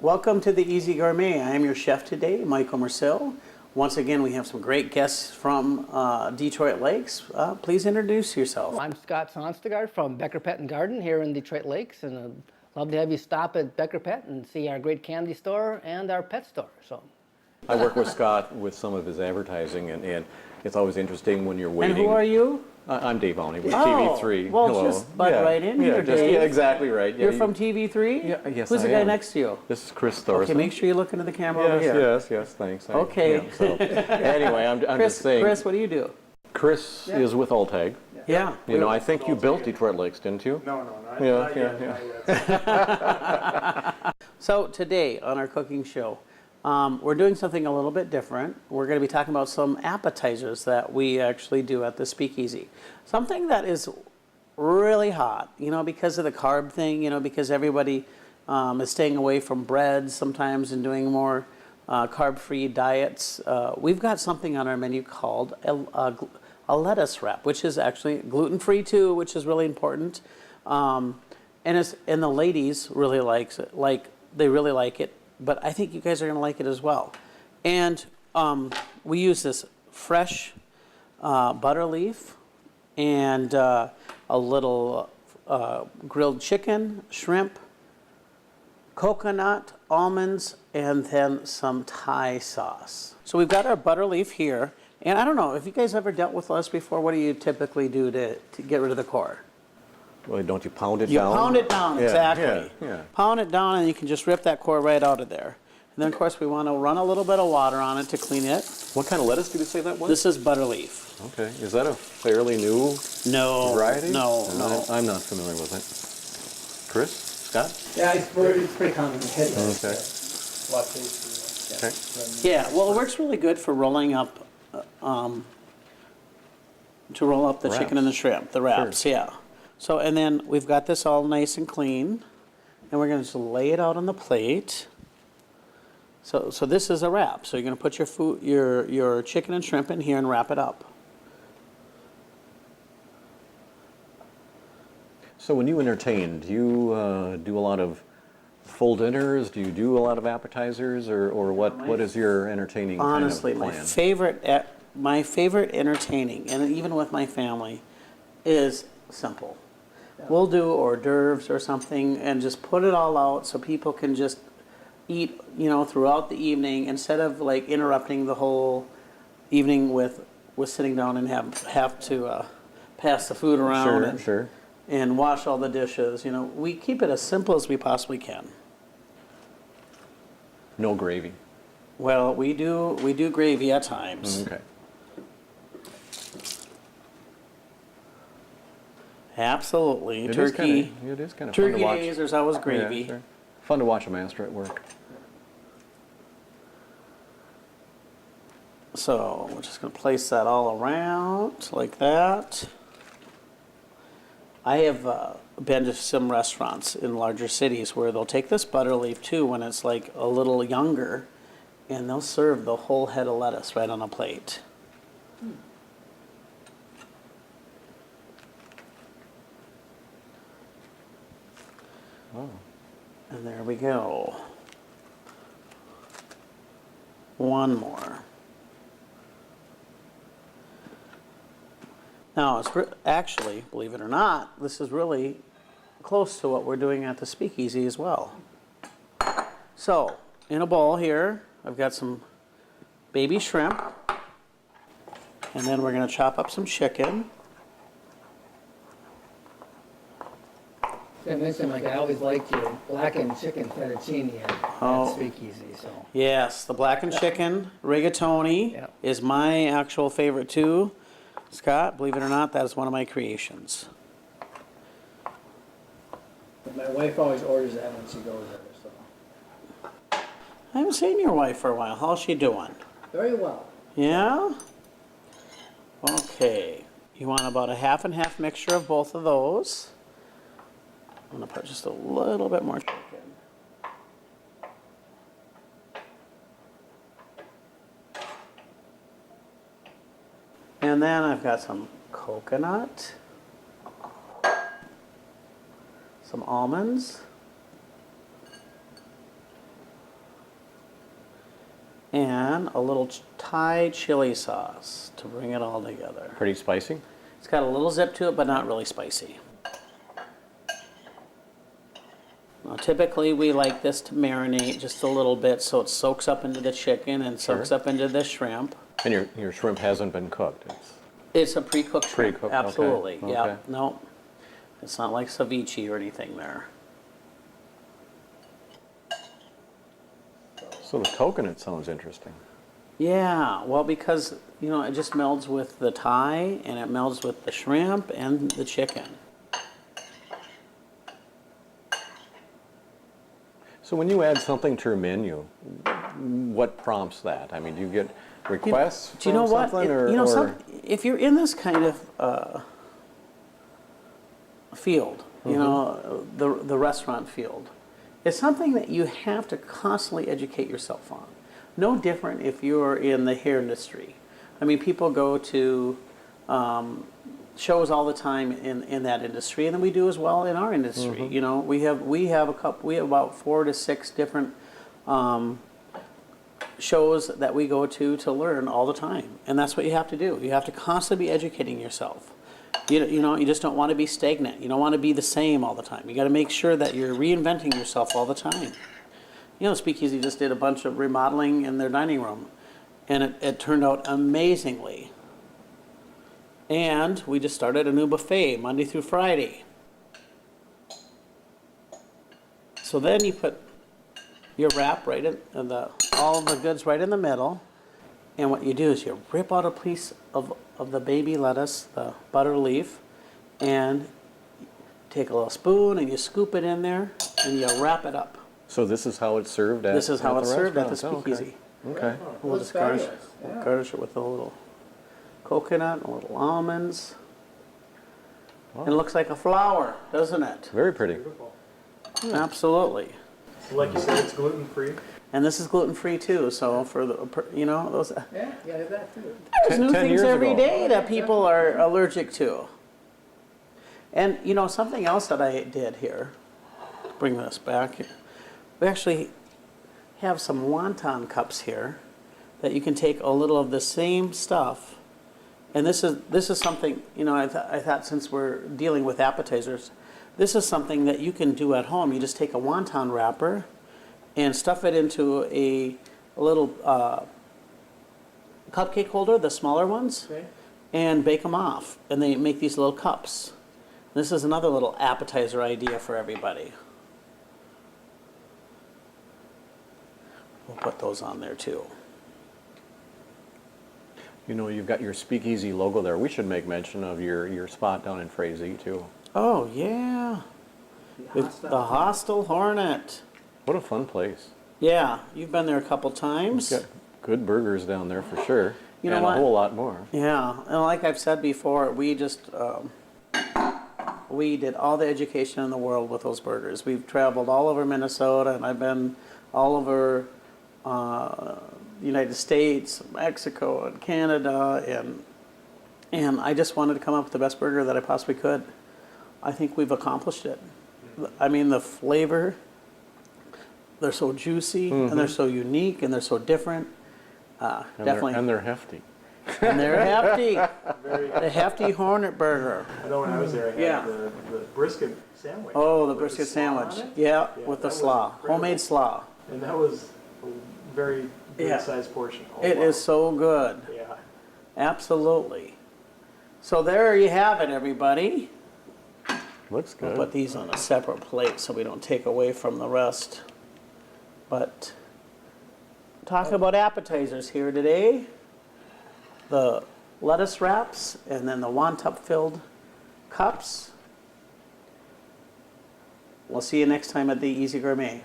Welcome to the Easy Gourmet. I am your chef today, Michael Mercil. Once again, we have some great guests from Detroit Lakes. Please introduce yourself. I'm Scott Sonstegard from Becker Pet and Garden here in Detroit Lakes, and I'd love to have you stop at Becker Pet and see our great candy store and our pet store. I work with Scott with some of his advertising, and it's always interesting when you're waiting. And who are you? I'm Dave Bowney with Oh, TV3. well, Hello. just butt right in here, Dave. Yeah, exactly right. You're from TV3? Yeah, yes, Who's the I guy am. next to you? This is Chris Thorson. Okay, make sure you look into the camera over here. Yes, thanks. Okay. Anyway, I'm Chris, just saying. Chris, what do you do? Chris is with Alltag. Yeah. You know, I think you built Detroit Lakes, didn't you? No, not yet. So today on our cooking show, we're doing something a little bit different. We're going to be talking about some appetizers that we actually do at the Speakeasy. Something that is really hot, you know, because of the carb thing, you know, because everybody is staying away from bread sometimes and doing more carb-free diets. We've got something on our menu called a lettuce wrap, which is actually gluten-free too, which is really important. And the ladies really likes it, they really like it. But I think you guys are going to like it as well. And we use this fresh butter leaf and a little grilled chicken, shrimp, coconut, almonds, and then some Thai sauce. So we've got our butter leaf here. And I don't know, if you guys ever dealt with lettuce before, what do you typically do to get rid of the core? Well, don't you pound it You down? pound it down, Yeah, exactly. yeah. Pound it down and you can just rip that core right out of there. And then, of course, we want to run a little bit of water on it to clean it. What kind of lettuce did you say that was? This is butter leaf. Okay. Is that a fairly new variety? No. I'm not familiar with it. Chris? Scott? Yeah, it's pretty common. Okay. Okay. Yeah, well, it works really good for rolling up, to roll up the Wraps. chicken and the shrimp, the wraps, Sure. yeah. So, and then we've got this all nice and clean, and we're going to just lay it out on the plate. So this is a wrap. So you're going to put your chicken and shrimp in here and wrap it up. So when you entertain, do you do a lot of full dinners? Do you do a lot of appetizers, or what is your entertaining Honestly, kind of plan? my favorite entertaining, and even with my family, is simple. We'll do hors d'oeuvres or something and just put it all out so people can just eat, you know, throughout the evening instead of like interrupting the whole evening with sitting down and have to pass the food around and wash all the dishes. You know, we keep it as simple as we possibly can. No gravy. Well, we do gravy at times. Okay. Absolutely. It is Turkey kind of fun to turkey watch. days, there's always gravy. Yeah, sure. Fun to watch a master at work. So we're just going to place that all around like that. I have been to some restaurants in larger cities where they'll take this butter leaf too when it's like a little younger, and they'll serve the whole head of lettuce right on a plate. Oh. And there we go. One more. Now, it's actually, believe it or not, this is really close to what we're doing at the Speakeasy as well. So, in a bowl here, I've got some baby shrimp, and then we're going to chop up some chicken. I mentioned, like, I always liked your blackened chicken fettuccine at Speakeasy. So Yes, the blackened chicken rigatoni is my actual favorite too. Scott, believe it or not, that is one of my creations. my wife always orders that when she goes there. So I haven't seen your wife for a while. How's she doing? very well. Yeah? Okay. You want about a half and half mixture of both of those. I'm going to put just a little bit more chicken. And then I've got some coconut, some almonds, and a little Thai chili sauce to bring it all together. Pretty spicy? It's got a little zip to it, but not really spicy. Now, typically, we like this to marinate just a little bit so it soaks up into the chicken and soaks Sure. up into the shrimp. And your shrimp hasn't been cooked? It's a pre-cooked shrimp. Pre-cooked, okay, Absolutely. okay. Yeah. No, it's not like ceviche or anything there. So the coconut sounds interesting. Yeah, well, because, you know, it just melds with the Thai and it melds with the shrimp and the chicken. So when you add something to your menu, what prompts that? I mean, do you get requests Do you know from what? something, It- you know, if you're in this kind of field, you know, the restaurant field, it's something that you have to constantly educate yourself on. No different if you're in the hair industry. I mean, people go to shows all the time in that industry, and then we do as well in our industry. You know, we have about 4 to 6 different shows that we go to learn all the time, and that's what you have to do. You have to constantly be educating yourself. You know, you just don't want to be stagnant. You don't want to be the same all the time. You got to make sure that you're reinventing yourself all the time. You know, Speakeasy just did a bunch of remodeling in their dining room, and it turned out amazingly. And we just started a new buffet Monday through Friday. So then you put your wrap right in, all of the goods right in the middle. And what you do is you rip out a piece of the baby lettuce, the butter leaf, and take a little spoon and you scoop it in there and you wrap it up. So this is how it's served at This is how at it's the served at the restaurants? Speakeasy. Okay. We'll just garnish it with a little coconut, a little almonds. Wow. It looks like a flower, doesn't it? Very pretty. Absolutely. So like you said, it's gluten-free. And this is gluten-free too, so for you know, those, Yeah, you have that too. there's new 10 things years every ago. day that people are allergic to. And you know, something else that I did here, bring this back, we actually have some wonton cups here that you can take a little of the same stuff. And this is something, you know, I thought since we're dealing with appetizers, this is something that you can do at home. You just take a wonton wrapper and stuff it into a little cupcake holder, the smaller ones, Okay. and bake them off. And they make these little cups. This is another little appetizer idea for everybody. We'll put those on there too. You know, you've got your Speakeasy logo there. We should make mention of your spot down in Frazee too. Oh yeah, it's the Hostel Hornet. What a fun place. Yeah, you've been there a couple times. Got good burgers down there for sure. You know and what? a whole lot more. Yeah, and like I've said before, we just we did all the education in the world with those burgers. We've traveled all over Minnesota, and I've been all over United States, Mexico, and Canada, and I just wanted to come up with the best burger that I possibly could. I think we've accomplished it. I mean, the flavor, they're so juicy, and they're so unique, and they're so different. And Definitely. they're hefty. And they're hefty. Very, The hefty Hornet burger. I know when I was there, I had Yeah. the brisket sandwich. Oh, the with brisket slaw on sandwich. it. Yeah, Yeah, with the that was slaw. incredible. Homemade slaw. And that was a very Yeah. good sized portion. Oh, It wow. is so good. Yeah. Absolutely. So there you have it, everybody. Looks We'll good. put these on a separate plate so we don't take away from the rest. But talking about appetizers here today. The lettuce wraps and then the wonton filled cups. We'll see you next time at the Easy Gourmet.